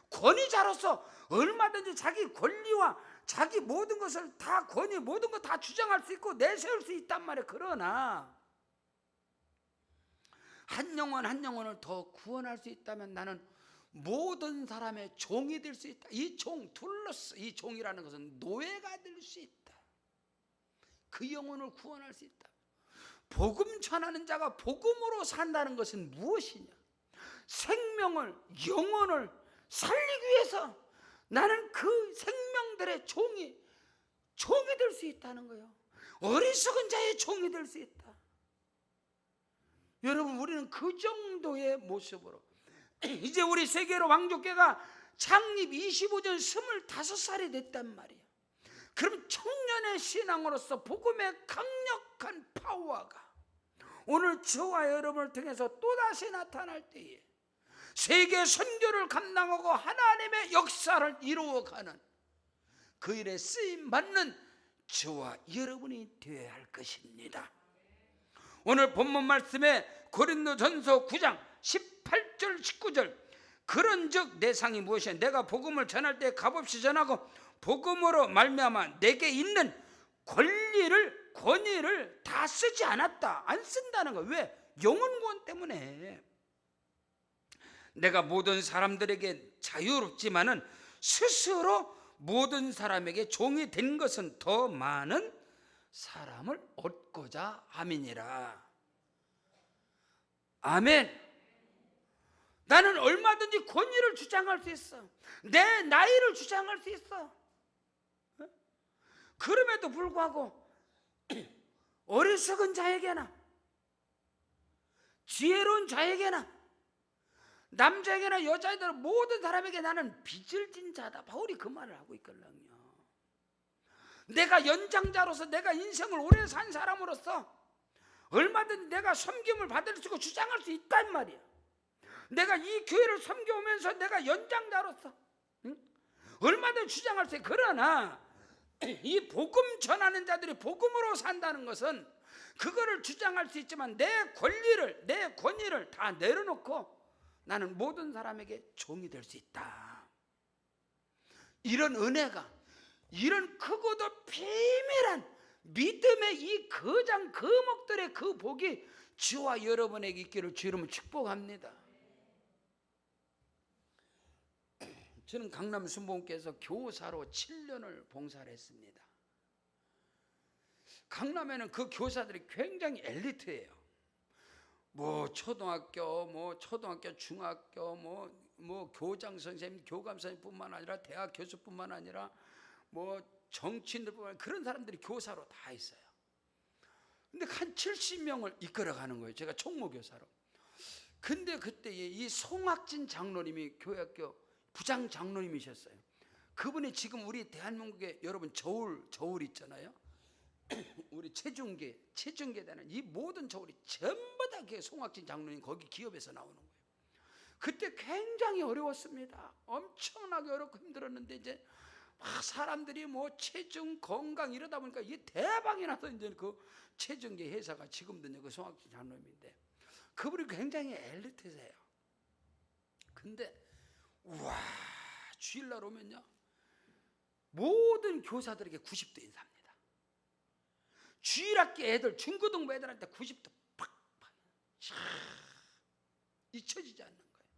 A: 권위자로서 얼마든지 자기 권리와 자기 모든 것을 다 권위, 모든 것 다 주장할 수 있고 내세울 수 있단 말이에요. 그러나 한 영혼 한 영혼을 더 구원할 수 있다면 나는 모든 사람의 종이 될 수 있다. 이 종, 둘러스, 이 종이라는 것은 노예가 될 수 있다. 그 영혼을 구원할 수 있다. 복음 전하는 자가 복음으로 산다는 것은 무엇이냐? 생명을, 영혼을 살리기 위해서 나는 그 생명들의 종이 될 수 있다는 거예요. 어리석은 자의 종이 될 수 있다. 여러분, 우리는 그 정도의 모습으로 이제 우리 세계로 왕족교회가 창립 25년 25살이 됐단 말이에요. 그럼 청년의 신앙으로서 복음의 강력한 파워가 오늘 저와 여러분을 통해서 또다시 나타날 때에 세계 선교를 감당하고 하나님의 역사를 이루어가는 그 일에 쓰임받는 저와 여러분이 되어야 할 것입니다. 오늘 본문 말씀에 고린도전서 9장 18절 19절, 그런즉 내 상이 무엇이냐? 내가 복음을 전할 때 값없이 전하고 복음으로 말미암아 내게 있는 권위를 다 쓰지 않았다. 안 쓴다는 거예요. 왜? 영혼 구원 때문에. 내가 모든 사람들에게 자유롭지만은 스스로 모든 사람에게 종이 된 것은 더 많은 사람을 얻고자 함이니라. 아멘. 나는 얼마든지 권위를 주장할 수 있어. 내 나이를 주장할 수 있어. 그럼에도 불구하고 어리석은 자에게나 지혜로운 자에게나 남자에게나 여자에게나 모든 사람에게 나는 빚을 진 자다. 바울이 그 말을 하고 있거든요. 내가 연장자로서, 내가 인생을 오래 산 사람으로서 얼마든지 내가 섬김을 받을 수 있고 주장할 수 있단 말이야. 내가 이 교회를 섬겨오면서 내가 연장자로서 얼마든지 주장할 수 있어. 그러나 이 복음 전하는 자들이 복음으로 산다는 것은 그거를 주장할 수 있지만 내 권리를, 내 권위를 다 내려놓고 나는 모든 사람에게 종이 될 수 있다. 이런 은혜가, 이런 크고도 비밀한 믿음의 이 거장 거목들의 그 복이 저와 여러분에게 있기를 주 이름으로 축복합니다. 저는 강남 순복음교회에서 교사로 7년을 봉사를 했습니다. 강남에는 그 교사들이 굉장히 엘리트예요. 초등학교, 중학교, 교장 선생님, 교감 선생님뿐만 아니라 대학 교수뿐만 아니라 정치인들뿐만 아니라 그런 사람들이 교사로 다 있어요. 근데 한 70명을 이끌어가는 거예요. 제가 총무교사로. 근데 그때 이 송학진 장로님이 교회학교 부장 장로님이셨어요. 그분이 지금 우리 대한민국에 여러분 저울 있잖아요. 우리 체중계되는 이 모든 저울이 전부 다 송학진 장로님 거기 기업에서 나오는 거예요. 그때 굉장히 어려웠습니다. 엄청나게 어렵고 힘들었는데 이제 막 사람들이 체중 건강 이러다 보니까 이게 대박이 나서 이제 그 체중계 회사가 지금도 그 송학진 장로님인데, 그분이 굉장히 엘리트세요. 근데 우와, 주일날 오면요 모든 교사들에게 90도 인사합니다. 주일학교 애들, 중고등부 애들한테 90도 팍팍 잊혀지지 않는 거예요.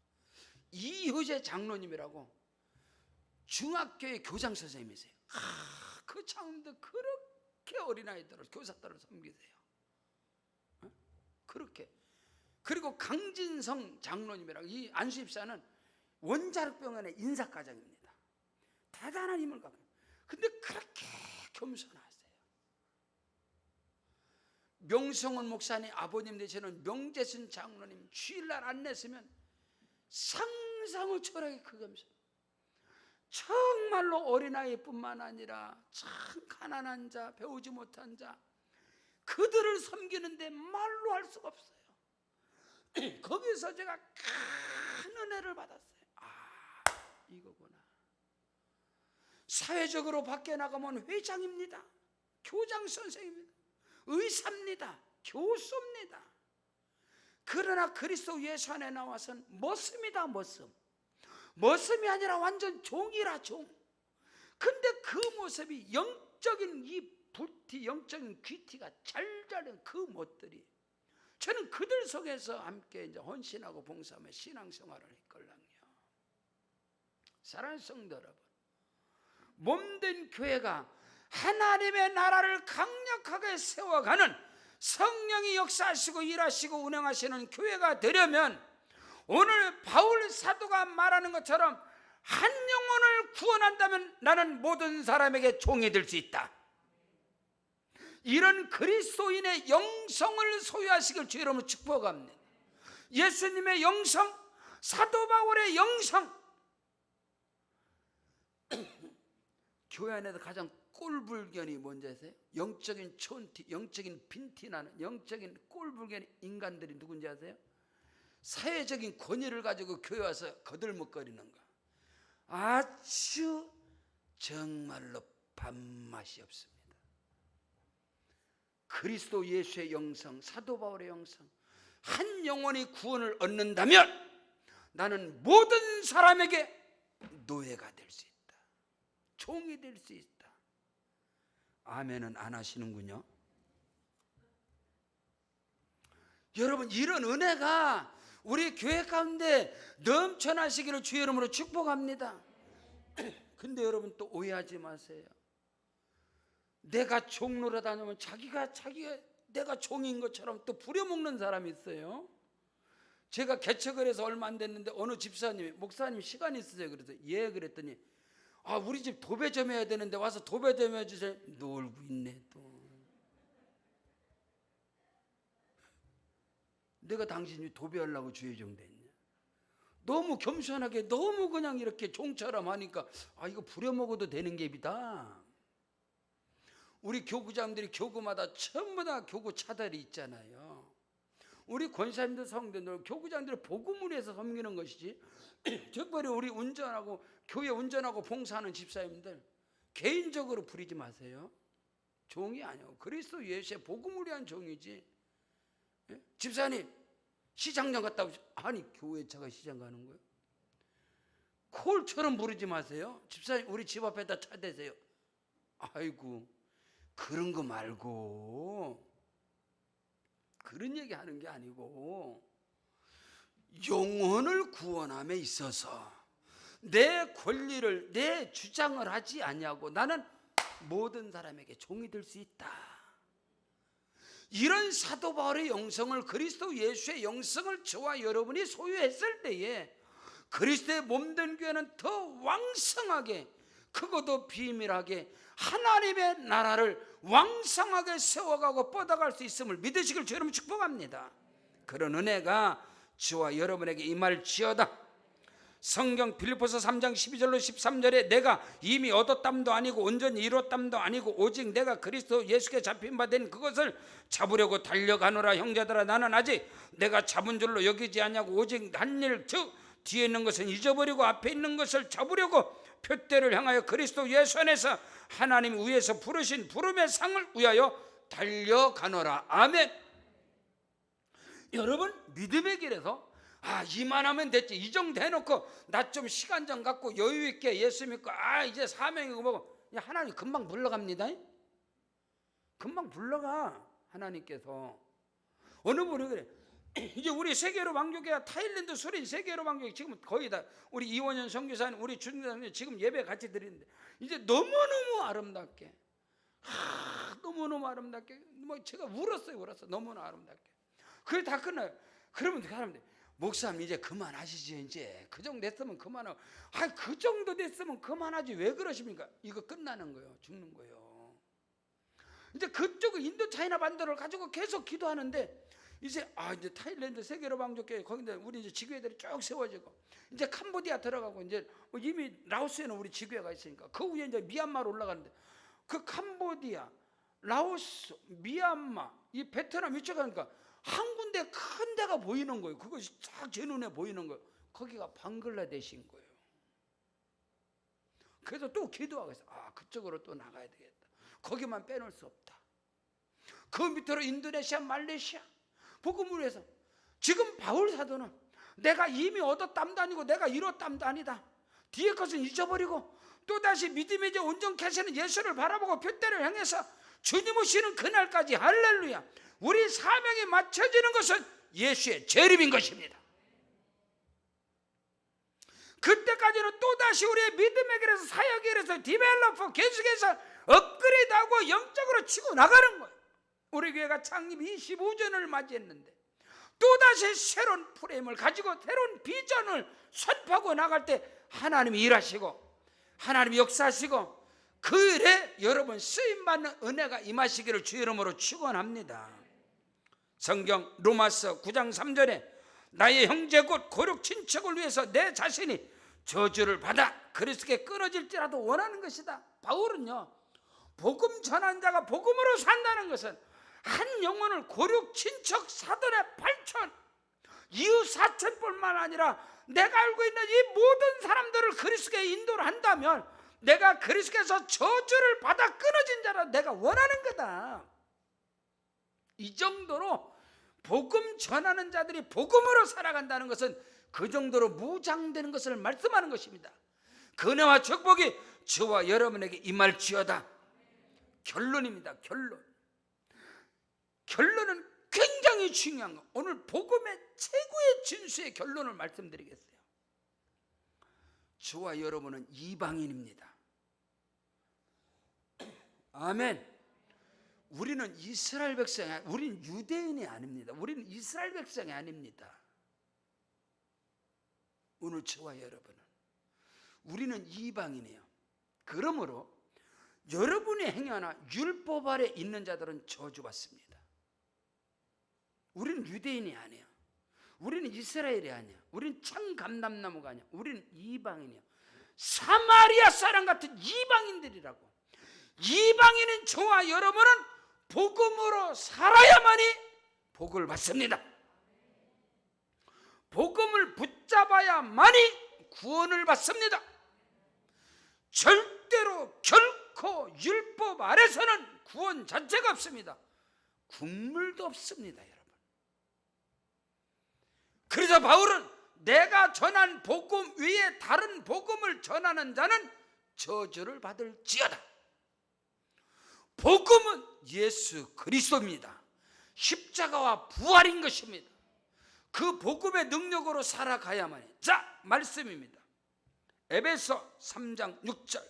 A: 이효재 장로님이라고 중학교의 교장 선생님이세요. 그 장로님들 그렇게 어린아이들을, 교사들을 섬기세요. 그렇게. 그리고 강진성 장로님이라고, 이 안수집사는 원자력병원의 인사과장입니다. 대단한 힘을 갖고, 근데 그렇게 겸손하세요. 명성원 목사님 아버님 되시는 명재순 장로님 주일날 안 냈으면 상상을 초월하게 그 겸손. 정말로 어린아이뿐만 아니라 참 가난한 자, 배우지 못한 자, 그들을 섬기는데 말로 할 수가 없어요. 거기서 제가 큰 은혜를 받았어요. 이거구나. 사회적으로 밖에 나가면 회장입니다, 교장 선생입니다, 의사입니다, 교수입니다. 그러나 그리스도 예수 안에 나와서는 머슴이다, 머슴. 머슴이 아니라 완전 종이라, 종. 근데 그 모습이 영적인 이 불티, 영적인 귀티가 잘 자른 그 못들이, 저는 그들 속에서 함께 이제 헌신하고 봉사하며 신앙생활을 했걸랑요. 사랑하는 성도 여러분, 몸된 교회가 하나님의 나라를 강력하게 세워가는, 성령이 역사하시고 일하시고 운행하시는 교회가 되려면, 오늘 바울 사도가 말하는 것처럼 한 영혼을 구원한다면 나는 모든 사람에게 종이 될 수 있다. 이런 그리스도인의 영성을 소유하시길 주 이름으로 축복합니다. 예수님의 영성, 사도 바울의 영성. 교회 안에서 가장 꼴불견이 뭔지 아세요? 영적인 촌티, 영적인 빈티나는 영적인 꼴불견 인간들이 누군지 아세요? 사회적인 권위를 가지고 교회 와서 거들먹거리는 거. 아주 정말로 밥맛이 없습니다. 그리스도 예수의 영성, 사도 바울의 영성, 한 영혼이 구원을 얻는다면 나는 모든 사람에게 노예가 될 수 있다, 종이 될 수 있다. 아멘은 안 하시는군요. 여러분, 이런 은혜가 우리 교회 가운데 넘쳐나시기를 주의 이름으로 축복합니다. 근데 여러분 또 오해하지 마세요. 내가 종로로 다니면 자기가 내가 종인 것처럼 또 부려먹는 사람이 있어요. 제가 개척을 해서 얼마 안 됐는데 어느 집사님이, 목사님 시간 있으세요? 그래서 예, 그랬더니 우리 집 도배 좀 해야 되는데 와서 도배 좀 해주세요. 놀고 있네 또. 내가 당신이 도배하려고 주의정 됐냐? 너무 겸손하게, 너무 그냥 이렇게 종처럼 하니까 이거 부려먹어도 되는 갭이다. 우리 교구장들이 교구마다 전부 다 교구 차달이 있잖아요. 우리 권사님들, 성도들, 교구장들을 복음을 위해서 섬기는 것이지, 특별히 우리 운전하고 교회 운전하고 봉사하는 집사님들 개인적으로 부리지 마세요. 종이 아니고 그리스도 예수의 복음을 위한 종이지. 예? 집사님 시장장 갔다 오시, 아니 교회 차가 시장 가는 거예요? 콜처럼 부르지 마세요. 집사님 우리 집 앞에다 차 대세요. 아이고, 그런 거 말고, 그런 얘기 하는 게 아니고, 영혼을 구원함에 있어서 내 권리를, 내 주장을 하지 아니하고 나는 모든 사람에게 종이 될 수 있다. 이런 사도 바울의 영성을, 그리스도 예수의 영성을 저와 여러분이 소유했을 때에 그리스도의 몸된 교회는 더 왕성하게, 크고도 비밀하게 하나님의 나라를 왕성하게 세워가고 뻗어갈 수 있음을 믿으시길 주 여러분 축복합니다. 그런 은혜가 저와 여러분에게 임할지어다. 성경 빌립보서 3장 12절로 13절에 내가 이미 얻었담도 아니고 온전히 이뤘담도 아니고 오직 내가 그리스도 예수께 잡힌 바 된 그것을 잡으려고 달려가노라. 형제들아, 나는 아직 내가 잡은 줄로 여기지 않냐고. 오직 한 일, 즉 뒤에 있는 것은 잊어버리고 앞에 있는 것을 잡으려고 표대를 향하여 그리스도 예수 안에서 하나님 위에서 부르신 부름의 상을 위하여 달려가노라. 아멘. 여러분, 믿음의 길에서 이만하면 됐지, 이 정도 해놓고 나 좀 시간 좀 갖고 여유 있게 예수 믿고 이제 사명이고 뭐고, 하나님 금방 불러갑니다. 금방 불러가. 하나님께서. 어느 분이 그래, 이제 우리 세계로 왕족이야, 타일랜드, 수린 세계로 왕족이 지금 거의 다, 우리 이원현 선교사님, 우리 준사님 지금 예배 같이 드리는데, 이제 너무너무 아름답게, 너무너무 아름답게, 뭐 제가 울었어요. 너무나 아름답게. 그게 다 끝나요. 그러면 사람들이, 목사님 이제 그만하시죠. 이제 그 정도 됐으면 그만하고. 그 정도 됐으면 그만하지 왜 그러십니까? 이거 끝나는 거예요. 죽는 거예요. 이제 그쪽 인도 차이나 반도를 가지고 계속 기도하는데, 이제 이제 타일랜드 세계로 왕족교회 거기다 우리 이제 지교회들이 쭉 세워지고, 이제 캄보디아 들어가고, 이제 이미 라오스에는 우리 지교회가 있으니까 그 위에 이제 미얀마로 올라가는데, 그 캄보디아, 라오스, 미얀마, 이 베트남 이쪽 가니까 한 군데 큰 데가 보이는 거예요. 그것이 쫙 제 눈에 보이는 거예요. 거기가 방글라데시인 거예요. 그래서 또 기도하고 있어요. 그쪽으로 또 나가야 되겠다. 거기만 빼놓을 수 없다. 그 밑으로 인도네시아, 말레이시아 복음을 위해서. 지금 바울 사도는 내가 이미 얻었담도 아니고 내가 이뤘담도 아니다. 뒤에 것은 잊어버리고 또다시 믿음의 이제 온전케 하시는 예수를 바라보고 둯대를 향해서 주님 오시는 그날까지, 할렐루야, 우리 사명이 맞춰지는 것은 예수의 재림인 것입니다. 그때까지는 또다시 우리의 믿음의 길에서, 사역의 길에서 디벨로퍼 계속해서 업그레이드하고 영적으로 치고 나가는 거예요. 우리 교회가 창립 25주년을 맞이했는데 또다시 새로운 프레임을 가지고 새로운 비전을 선포하고 나갈 때 하나님이 일하시고 하나님이 역사하시고 그 일에 여러분 쓰임받는 은혜가 임하시기를 주 이름으로 축원합니다. 성경 로마서 9장 3절에 나의 형제 곧 고륙 친척을 위해서 내 자신이 저주를 받아 그리스도께 끊어질지라도 원하는 것이다. 바울은요, 복음 전한 자가 복음으로 산다는 것은 한 영혼을 고륙 친척 사돈의 8천 이웃 4천뿐만 아니라 내가 알고 있는 이 모든 사람들을 그리스도께 인도를 한다면 내가 그리스도께서 저주를 받아 끊어진 자라 내가 원하는 거다. 이 정도로 복음 전하는 자들이 복음으로 살아간다는 것은 그 정도로 무장되는 것을 말씀하는 것입니다. 은혜와 축복이 저와 여러분에게 임할지어다. 결론입니다. 결론은 굉장히 중요한 거. 오늘 복음의 최고의 진수의 결론을 말씀드리겠어요. 저와 여러분은 이방인입니다. 아멘. 우리는 이스라엘 백성이, 우리는 유대인이 아닙니다. 우리는 이스라엘 백성이 아닙니다. 오늘 저와 여러분은 우리는 이방인이에요. 그러므로 여러분의 행여나 율법 아래 있는 자들은 저주받습니다. 우리는 유대인이 아니야. 우리는 이스라엘이 아니야. 우리는 청감람나무가 아니야. 우리는 이방인이야. 사마리아 사람 같은 이방인들이라고. 이방인인 저와 여러분은 복음으로 살아야만이 복을 받습니다. 복음을 붙잡아야만이 구원을 받습니다. 절대로 결코 율법 아래서는 구원 자체가 없습니다. 국물도 없습니다, 여러분. 그래서 바울은 내가 전한 복음 위에 다른 복음을 전하는 자는 저주를 받을지어다. 복음은 예수 그리스도입니다. 십자가와 부활인 것입니다. 그 복음의 능력으로 살아가야만이. 자, 말씀입니다. 에베소 3장 6절.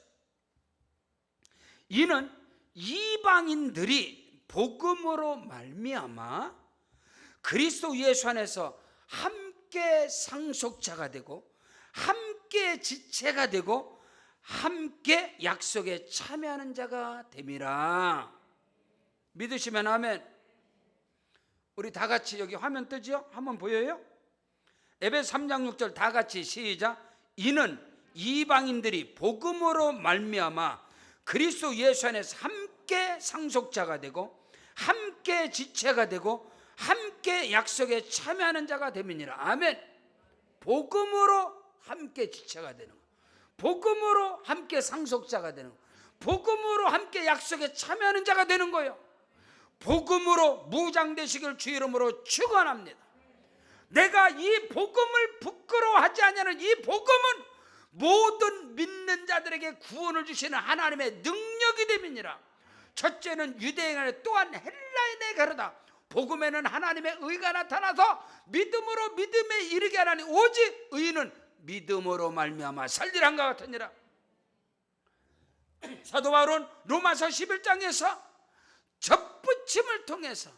A: 이는 이방인들이 복음으로 말미암아 그리스도 예수 안에서 함께 상속자가 되고 함께 지체가 되고 함께 약속에 참여하는 자가 됨이라. 믿으시면 아멘. 우리 다 같이 여기 화면 뜨죠? 한번 보여요? 에베소 3장 6절 다 같이 시작. 이는 이방인들이 복음으로 말미암아 그리스도 예수 안에서 함께 상속자가 되고 함께 지체가 되고 함께 약속에 참여하는 자가 됨이니라. 아멘. 복음으로 함께 지체가 되는 거, 복음으로 함께 상속자가 되는 거, 복음으로 함께 약속에 참여하는 자가 되는 거예요. 복음으로 무장되시길 주 이름으로 축원합니다. 내가 이 복음을 부끄러워하지 않냐는 이 복음은 모든 믿는 자들에게 구원을 주시는 하나님의 능력이 됨이니라. 첫째는 유대인 안에 또한 헬라인의 가르다. 복음에는 하나님의 의가 나타나서 믿음으로 믿음에 이르게 하나니 오직 의인은 믿음으로 말미암아 살리란가 같으니라. 사도 바울은 로마서 11장에서 접붙임을 통해서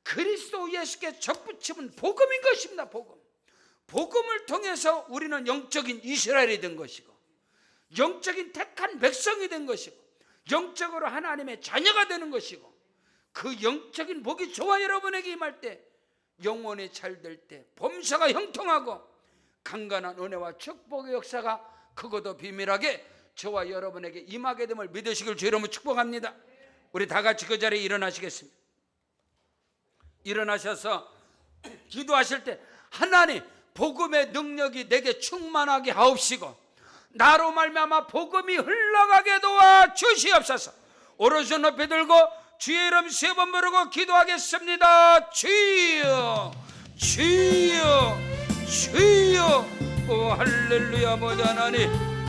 A: 그리스도 예수께 접붙임은 복음인 것입니다. 복음을 통해서 우리는 영적인 이스라엘이 된 것이고 영적인 택한 백성이 된 것이고 영적으로 하나님의 자녀가 되는 것이고 그 영적인 복이 저와 여러분에게 임할 때 영혼이 잘 될 때 범사가 형통하고 강건한 은혜와 축복의 역사가 크고도 비밀하게 저와 여러분에게 임하게 됨을 믿으시길 주의 이름으로 축복합니다. 우리 다 같이 그 자리에 일어나시겠습니다. 일어나셔서 기도하실 때 하나님 복음의 능력이 내게 충만하게 하옵시고 나로 말미암아 복음이 흘러가게 도와 주시옵소서. 오른손 높이 들고 주의 이름 3번 부르고 기도하겠습니다. 주여 주여 주여. 오 할렐루야. 아버지 하나님